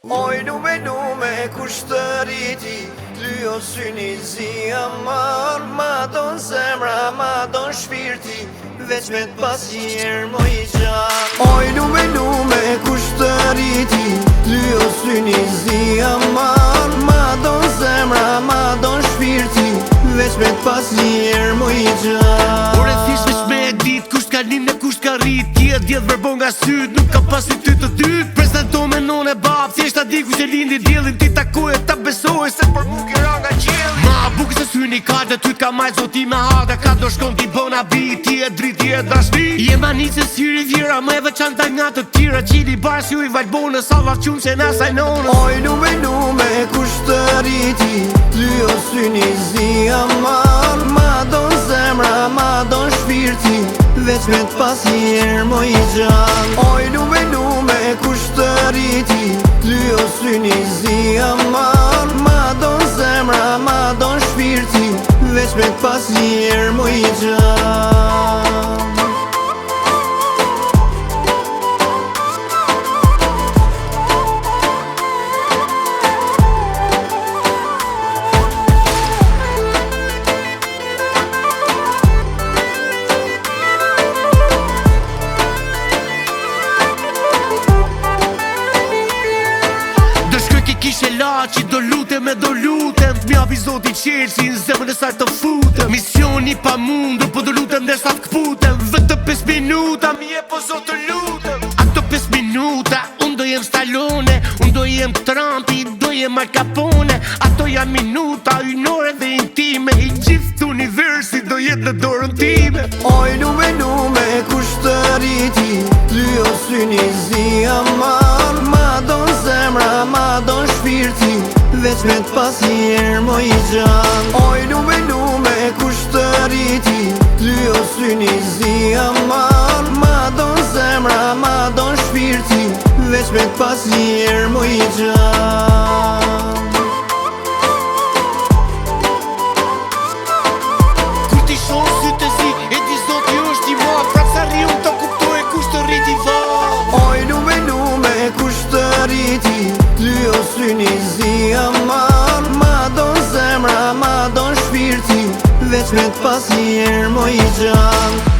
Oj nume kushtëriti Ty o syni zi amar Ma don zemra, ma don shpirti Veç me t'pas njerë mo I gjan Oj nume kushtëriti Ty o syni zi amar Ma don zemra, ma don shpirti Veç me t'pas njerë mo I gjan Ore thish veç me e dit Kusht ka lim në kusht ka rrit Tjetë djetë verbon nga syt Nuk ka pas një ty të dyt Prezento me non e bab Thjesht ta di ku që lindi djelin Ti takoj e ta besoj Se për mu kira nga qelin Ma buke se syni ka dhe ty t'ka maj zoti me hada Ka do shkon t'i bona bit Ti e drit, ti e dashni Jema një që si rivjera Me veçanta nga të tira Qili bars ju I valbone Sa varqun që na sajnone Oj nume kushtëriti Ty o syni zi amar Ma don zemra, ma don shpirti Veç me t'pas njerë mo I gjan Oj nume kushtëriti Ty o syni zi amar Ma don zemra, ma don shpirti Veç me t'pas njerë mo I gjan Kishe laqi do lutem e do lutem M'japi zoti qelsi në zemën e saj të futem Misioni pa mundur Po do lutem dhe sa t'kputem Vëtë 5 minuta Mi e po zot të lutem Ato 5 minuta Unë do jem Stallone Unë do jem Trumpi Do jem Al Capone Ato jam minuta Ynore dhe intime I gjithë universi Do jetë në dorën time Oj nume kushtëriti Ty o syni zi amar Ma don zemra, ma don shpirti Veç me t'pas njerë mo I gjan Oj nume kushtëriti Ty o syni zi amar Ma don zemra, ma don shpirti Veç me t'pas njerë mo I gjan Kur ti shonë sy të zi E di zoti është I ma Prap sa ri unë të kuptoj kushtëriti va Oj nume kushtëriti Ty o syni zi amar Ma don zemra, ma don shpirti Veç me t'pas njerë mo I gjan